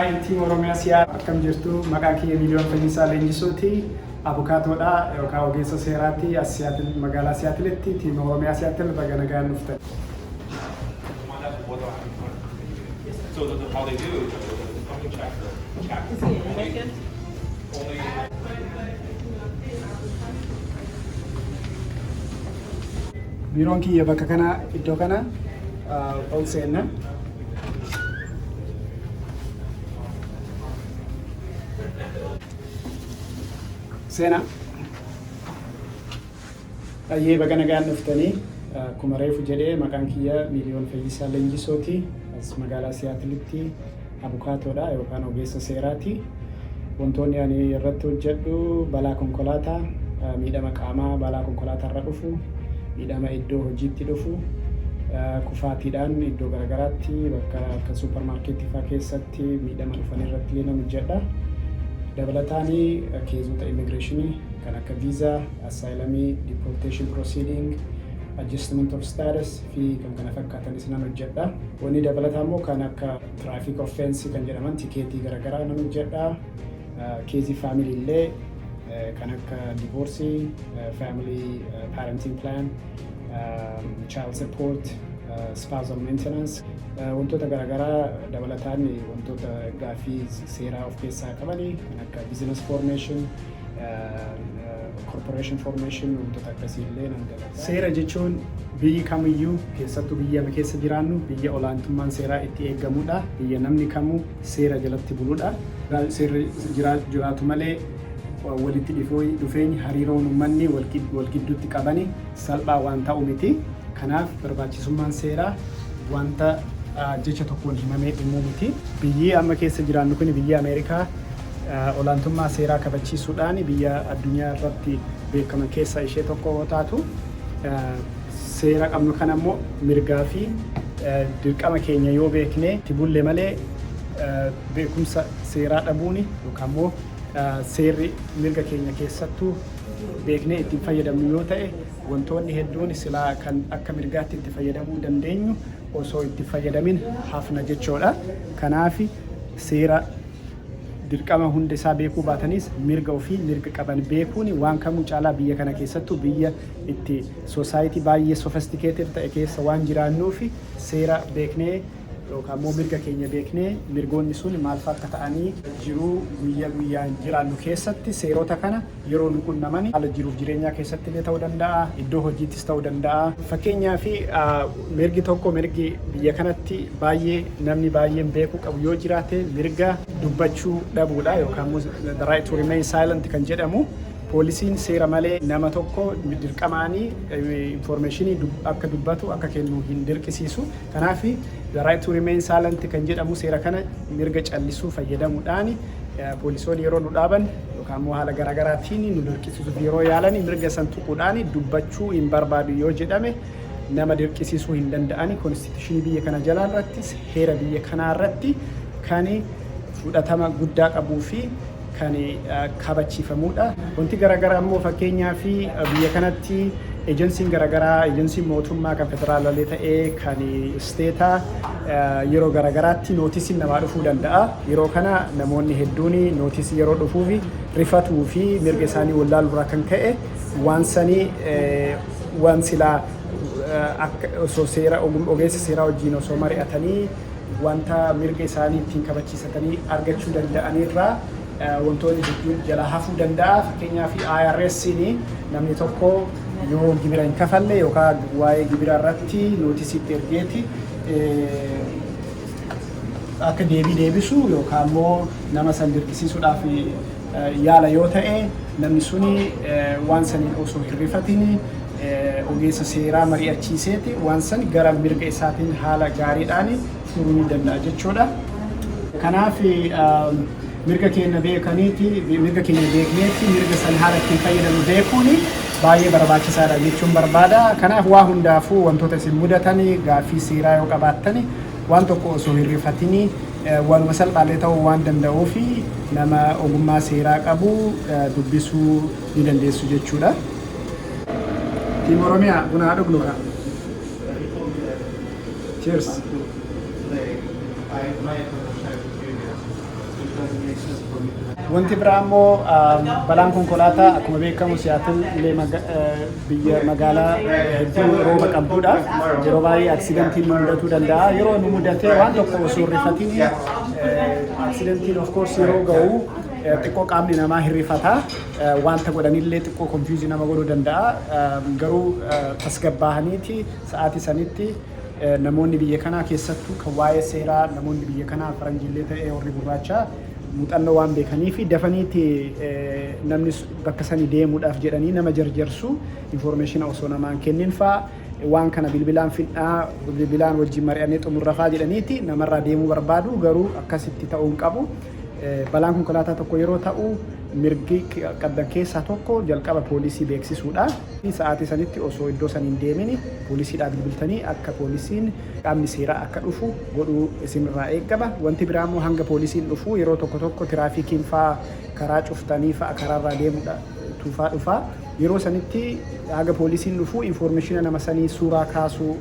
Hi, team Oromiyaa Siyaa akkam jirtu maqaa kiyya Miliyoon Fayyisaa Leenjisuuti. Abukaatoodha yookaan ogeessa seeraati as magaalaa Siyaatilitti team Oromiyaa Siyaatil baga nagaan dhuftan. So how they do is check. Is he an American? Biiroon kiyya bakka kana iddoo kana ol seenna. Seena. Ayyee baga nagaan dhuftanii akkuma reefu jedhee maqaan kiyya Miliyoon Fayyisaa Leenjisuuti as magaalaa Siyaatilitti abukaatoodha yookaan ogeessa seeraati. Wantoonni ani irratti hojjedhu balaa konkolaataa, miidhama qaamaa balaa konkolaataa irra dhufu, miidhama iddoo hojiitti dhufu, kufaatiidhaan iddoo garagaraatti bakka akka suuparmaarkeetii fa'aa keessatti miidhama dhufan irratti illee nan hojjedha. Dabalataanii keezota immigireeshinii kan akka viizaa, assaayilamii, deportation proceeding, adjustment of status fi kan kana fakkaatanis nan hojjedha. Wanni dabalataa immoo kan akka traffic offense kan jedhaman tikeetii garagaraa nan hojjedha. Keezii faamilii illee kan akka divorcii, family parenting plan, child support, spousal maintenance, wantoota garagaraa dabalataan wantoota gaaffii seeraa of keessaa qabanii kan akka business formation, corporation formation wantoota akkasii illee nan dalagda. Seera jechuun biyyi kamiyyuu keessattuu biyya keessa jiraannu biyya olaantummaan seeraa itti eegamudha. Biyya namni kamuu seera jalatti buludha. Seerri jiraatu malee walitti dhufeenyi hariiroon uummanni wal gidduutti qabani salphaa waan ta'u miti. Kanaaf barbaachisummaan seeraa wanta jecha tokkoon himamee dhimuu miti. Biyyi amma keessa jiraannu kun biyya Ameerikaa olaantummaa seeraa kabachiisuudhaan biyya addunyaa irratti beekaman keessaa ishee tokko yoo taatu, seera qabnu kana immoo mirgaa fi dirqama keenya yoo beeknee itti bulle malee beekumsa seeraa dhabuun yookaan immoo seerri mirga keenya keessattuu beeknee ittiin fayyadamnu yoo ta'e wantoonni hedduun silaa kan akka mirgaatti itti fayyadamuu dandeenyu osoo itti fayyadamin hafna jechuudha. Kanaaf seera dirqama hunda isaa beekuu baatanis mirga ofii mirga qaban beekuun waan kamuu caalaa biyya kana keessattuu biyya itti soosaayitii baay'ee sofistikeeted ta'e keessa waan jiraannuuf seera beeknee yookaan immoo mirga keenya beeknee mirgoonni sun maal akka ta'anii jiruu guyyaa guyyaan jiraannu keessatti seerota kana yeroo nu qunnamani haala jiruuf jireenyaa keessatti illee ta'uu danda'a, iddoo hojiittis ta'uu danda'a. Fakkeenyaaf mirgi biyya kanatti baay'ee namni baay'een beekuu qabu yoo jiraate mirga dubbachuu dhabuudha yookaan immoo the right to remain silent kan jedhamu. Poolisiin seera malee nama tokko dirqamaanii informationii akka dubbatu akka kennu hin dirqisiisu. Kanaaf the right to remain silent kan jedhamu seera kana mirga callisuu fayyadamuudhaan poolisoonni yeroo nu dhaaban yookaan immoo haala garaagaraatiin nu dirqisiisuuf yeroo yaalan mirga san tuquudhaan dubbachuu hin barbaadu yoo jedhame nama dirqisiisuu hin danda'ani. Konstituushinii biyya kana jalaa irrattis heera biyya kanaa irratti kan fudhatama guddaa qabuu fi kan kabachiifamudha. Wanti garagaraa immoo fakkeenyaaf biyya kanatti ejensiin garagaraa, ejensiin mootummaa kan federaalaa ta'ee kan isteetaa yeroo garagaraatti nootisiin namaa dhufuu danda'a. Yeroo kana namoonni hedduun nootisii yeroo dhufuuf rifatuu fi mirga isaanii wallaalurraa kan ka'e waan sanii waan silaa osoo seera ogeessa seeraa wajjin osoo mari'atanii wanta mirga isaanii ittiin kabachiisatanii argachuu danda'anirraa wantoonni hedduun jala hafuu danda'a. Fakkeenyaaf IRS'n namni tokko yoo gibira hin kafalle yookaan waa'ee gibira irratti nootisiitti ergeeti akka deebisu yookaan immoo nama san dirqisiisuudhaaf yaala yoo ta'e namni suni waan saniin osoo hin rifatin ogeessa seeraa mari'achiiseeti waan san gara mirga isaatiin haala gaariidhaan furuu ni danda'a jechuudha. Kanaaf mirga keenya beekneeti mirga san haala ittiin fayyadamu beekuun baay'ee barbaachisaadha jechuun barbaada. Kanaaf waa hundaafuu wantoota isin mudatan gaaffii seeraa yoo qabaattan waan tokko osoo hin rifatini waanuma salphaallee ta'uu waan danda'uuf nama ogummaa seeraa qabu dubbisuu ni dandeessu jechuudha. Tiim Oromiyaa buna haa dhugnu. Cheers. Wanti biraa immoo balaan konkolaataa akkuma beekamu Siyaatil illee biyya magaalaa hedduu rooba qabdudha. Yeroo baay'ee aksidentiin nu mudatuu danda'a. Yeroo nu mudatee waan tokko osoo hin rifatiin aksidentiin of course yeroo ga'u xiqqoo qaamni namaa hirrifata. Wanta godhanillee xiqqoo konfiyuuzii nama godhuu danda'a. Garuu tasgabbaa'aniiti sa'aatii sanitti namoonni biyya kanaa keessattuu kan waa'ee seeraa namoonni biyya kanaa faranjiillee ta'ee warri gurraacha muuxannoo waan beekanii fi dafaniiti namni bakka sanii deemuudhaaf jedhanii nama jarjarsu information osoo namaan kennin faa waan kana bilbilaan fidhaa bilbilaan wajjin mari'annee xumurrafaa jedhaniiti namarraa deemuu barbaadu garuu akkasitti ta'uu hin qabu. Balaan konkolaataa tokko yeroo ta'u mirgi qabdan keessaa tokko jalqaba poolisii beeksisuudha. Sa'aatii sanitti osoo iddoo saniin deemini poolisiidhaaf bilbiltanii akka poolisiin qaamni seeraa akka dhufu godhuu isinirraa eegama. Wanti biraa immoo hanga poolisiin dhufu yeroo tokko tiraafikiin fa'aa karaa cuftanii fa'aa karaarraa deemuudha tuufaa dhufaa. Yeroo sanitti haga poolisiin dhufu informationa nama sanii suuraa kaasuu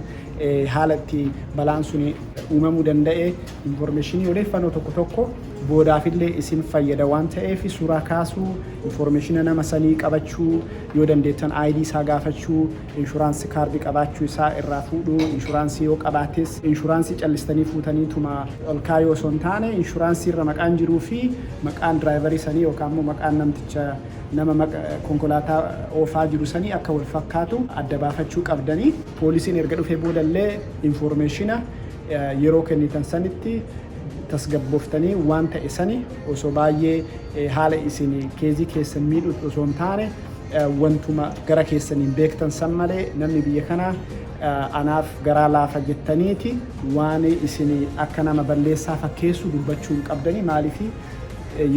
haala itti balaan suni uumamuu danda'e informationii odeeffannoo tokko boodaafillee isin fayyada waan ta'eef suuraa kaasuu informationa nama sanii qabachuu yoo dandeettan ID isaa gaafachuu inshuraansii kaardii qabaachuu isaa irraa fuudhuu inshuraansii yoo qabaates inshuraansii callistanii fuutaniituma ol kaayoo osoo hin taane inshuraansii irra maqaan jiruu fi maqaan diraayivarii sanii yookaan immoo maqaan namticha nama konkolaataa oofaa jiru sanii akka wal fakkaatu adda baafachuu qabdanii poolisiin erga dhufee boodallee informationa yeroo kennitan sanitti tasgabbooftanii waan ta'e sani osoo baay'ee haala isin keezii keessan miidhu osoo hin taane wantuma gara keessaniin beektan san malee namni biyya kanaa anaaf garaa laafa jettaniiti waan isin akka nama balleessaa fakkeessu dubbachuu hin qabdanii maaliif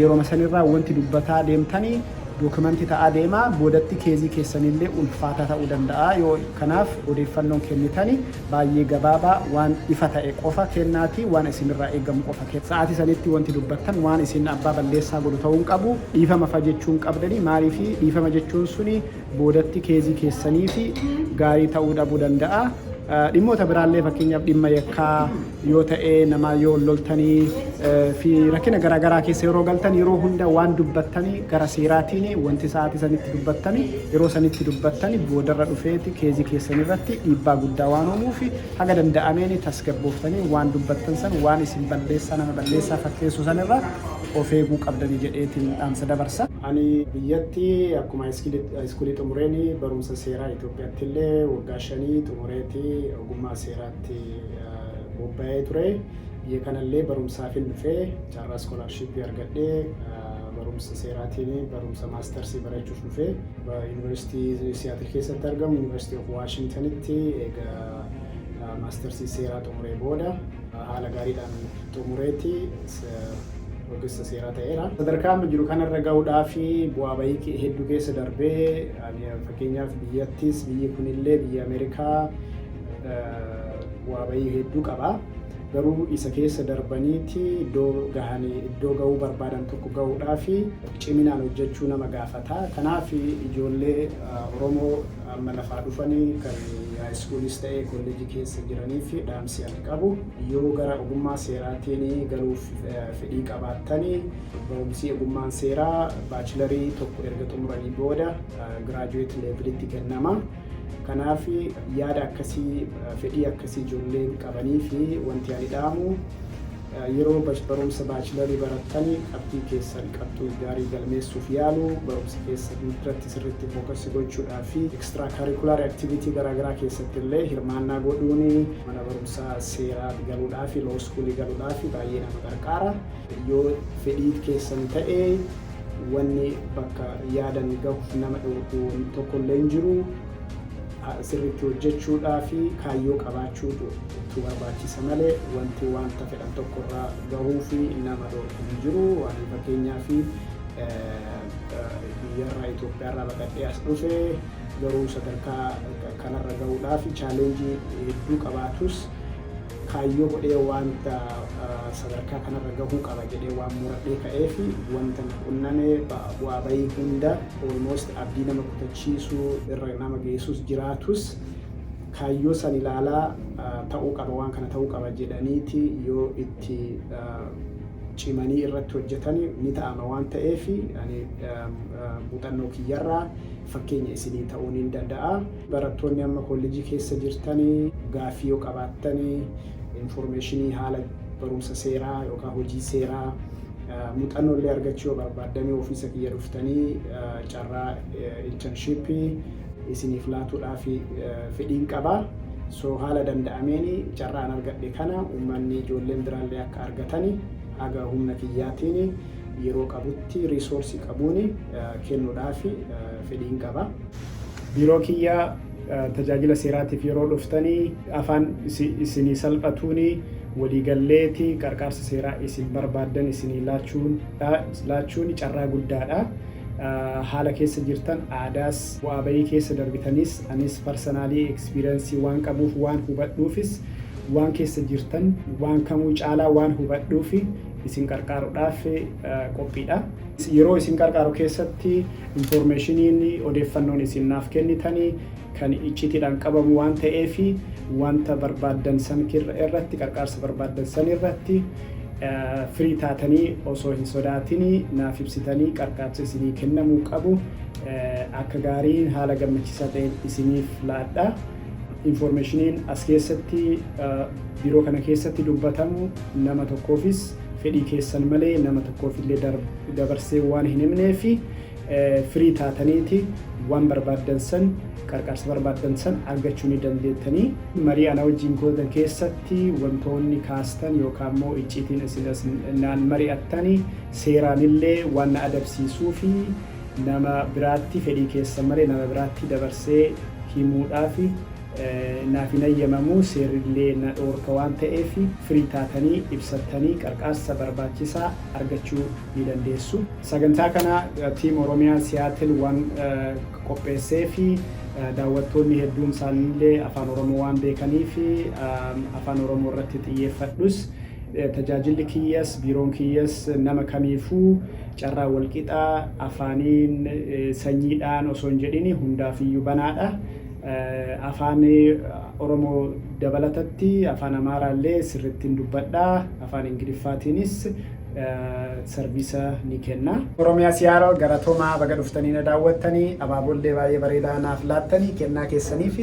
yeroo sanirraa wanti dubbataa deemtanii dookumentii ta'aa deemaa boodatti keezii keessanillee ulfaataa ta'uu danda'a yoo kanaaf odeeffannoon kennitanii baay'ee gabaabaa waan ifa ta'e qofa kennaati waan isinirraa eegamu qofa sa'aatii sanitti wanti dubbattan waan isin abbaa balleessaa godhu ta'uu hin qabu dhiifama jechuun qabdanii maaliif dhiifama jechuun suni boodatti keezii keessanii fi gaarii ta'uu dhabuu danda'a. Dhimmoota biraallee fakkeenyaaf dhimma yakkaa yoo ta'e nama yoo loltanii fi rakkina garaagaraa keessa yeroo galtan yeroo hunda waan dubbattanii gara seeraatiin wanti sa'aatii sanitti dubbattanii yeroo sanitti dubbattanii boodarra dhufeeti keezii keessan irratti dhiibbaa guddaa waan uumuuf haga danda'ameen tasgabbooftanii waan dubbattan san waan isin balleessaa nama balleessaa fakkeessu sanirra of eeguu qabdanii jedheetiin dhaamsa dabarsa. Ani biyyatti akkuma iskuulii xumureen barumsa seeraa Itoophiyaatti illee waggaa 5 xumureeti ogummaa seeraatti bobba'ee ture. Biyya kanallee barumsaaf hin dhufee carraa iskoolaarshiippii argadhee barumsa seeraatiin barumsa maastarsii barachuuf dhufee yuunivarsiitii Siyaatil keessatti argamu yuunivarsiitii of Waashingtanitti egaa maastarsii seeraa xumuree booda haala gaariidhaan xumureeti ogeessa seeraa ta'eera. Sadarkaa amma jiru kanarra gahuudhaaf bu'aa bahii hedduu keessa darbee fakkeenyaaf biyyattis biyyi kunillee biyya Ameerikaa bu'aa bahii hedduu qaba. Garuu isa keessa darbaniiti iddoo gahuu barbaadan tokko gahuudhaaf ciminaan hojjechuu nama gaafata. Kanaaf ijoollee Oromoo amma lafaa dhufanii kan haayiskuulis ta'ee kolleejii keessa jiraniif dhaamsi ani qabu yoo gara ogummaa seeraatiin galuuf fedhii qabaattanii barumsi ogummaan seeraa baachilarii tokko erga xumuranii booda giraajuweet leevilitti kennama. Kanaaf yaada akkasii fedhii akkasii ijoolleen qabanii fi wanti ani dhaamu yeroo barumsa baachilarii barattanii qabxii keessan qabxuu gaarii galmeessuuf yaalu barumsa keessan irratti sirriitti fookasii gochuudhaa fi ekstiraa kaarikulaar aktiviitii garaagaraa keessatti illee hirmaannaa godhuun mana barumsaa seeraa galuudhaa fi looskuulii galuudhaa fi baay'ee nama gargaara. Yoo fedhii keessan ta'ee wanni bakka yaadan gahuuf nama dhowwu tokkollee hin jiru. Sirriitti hojjechuudhaa fi kaayyoo qabaachuutu barbaachisa malee wanti wanta fedhan tokkorraa gahuu fi nama dhowwu hin jiru. Waan fakkeenyaaf biyyarraa Itoophiyaarraa baqadhee as dhufe garuu sadarkaa kanarra gahuudhaa fi chaalenjii hedduu qabaatus kaayyoo godhee wanta sadarkaa kanarra gahuu qaba jedhee waan muradhee ka'ee fi wanta qunnamee bu'aa bahii hunda almost abdii nama kutachiisuu irra nama geessus jiraatus kaayyoo san ilaalaa ta'uu qaba waan kana ta'uu qaba jedhaniiti yoo itti cimanii irratti hojjetanii ni ta'ama waan ta'eef ani muuxannoo kiyyarraa fakkeenya isinii ta'uu ni danda'a. Barattoonni amma kolleejii keessa jirtanii gaaffii yoo qabaattanii informationii haala barumsa seeraa yookaan hojii seeraa muuxannoo illee argachuu yoo barbaaddanii ofiisa kiyya dhuftanii carraa internshipii isiniif laatuudhaaf fedhiin qaba. So haala danda'ameen carraan argadhe kana uummanni ijoolleen biraallee akka argatanii haga humna kiyyaatiin yeroo qabutti riisoorsii qabuun kennuudhaaf fedhiin qaba. Biiroo kiyyaa tajaajila seeraatiif yeroo dhuftanii afaan isinii salphatuun waliigalleetii qarqaarsa seeraa isin barbaaddan isinii laachuun carraa guddaadha. Haala keessa jirtan aadaas bu'aa bayii keessa darbitanis anis parsanaalii ekspiriensii waan qabuuf waan hubadhuufis waan keessa jirtan waan kamuu caalaa waan hubadhuufi isin qarqaaruudhaaf qophiidha. Yeroo isin qarqaaru keessatti informationiin odeeffannoon isin naaf kennitanii kan iccitiidhaan qabamu waan ta'eef wanta barbaaddan san irratti qarqaarsa barbaaddan san irratti firii taatanii osoo hin sodaatinii naaf ibsitanii qarqaarsa isinii kennamuu qabu akka gaariin haala gammachiisaa ta'een isiniif laadha. Informationiin as keessatti biiroo kana keessatti dubbatamu nama tokkoofis fedhii keessan malee nama tokkoofillee dabarsee waan hin himneef firii taataniiti waan barbaaddan san qarqaarsa barbaaddan san argachuu ni dandeettanii. Marii ana wajjin gootan keessatti wantoonni kaastan yookaan immoo icciitiin isin mari'attanii seeraanillee waan na adabsiisuu fi nama biraatti fedhii keessan malee nama biraatti dabarsee himuudhaaf naaf hin ayyamamuu seerillee na dhoorka waan ta'eef firii taatanii ibsattanii qarqaarsa barbaachisaa argachuu ni dandeessu. Sagantaa kana tiim Oromiyaa Siyaatil waan qopheessee fi daawwattoonni hedduun isaaniillee afaan Oromoo waan beekaniif afaan Oromoo irratti xiyyeeffadhus tajaajilli kiyyas biiroon kiyyas nama kamiifuu carraa walqixaa afaaniin sanyiidhaan osoo hin jedhin hundaafiyyuu banaadha. Afaan Oromoo dabalatatti afaan Amaaraallee sirrittiin dubbadhaa, afaan Ingiliffaatiinis sarviisa ni kenna. Oromiyaa Siyaaroo galatoomaa baga dhuftanii na daawwattanii abaabollee baay'ee bareedaa naaf laattanii kennaa keessaniif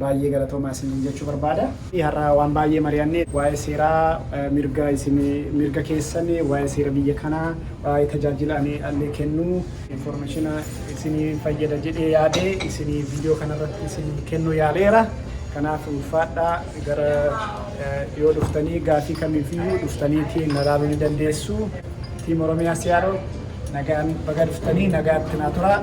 baay'ee galatoomaa isiniin jechuu barbaada. Har'a waan baay'ee mari'annee waa'ee seeraa mirga keessan waa'ee seera biyya kanaa waa'ee tajaajila allee kennuu informationa isinii fayyada jedhee yaadee isinii viidiyoo kanarratti isinii kennuu yaaleera. Kanaaf ulfaadhaa gara yoo dhuftanii gaaffii kamiifiyyuu dhuftaniitii na ilaaluu ni dandeessu. Tiim Oromiyaa Siyaaroo nagaan baga dhuftanii nagaatti naa turaa.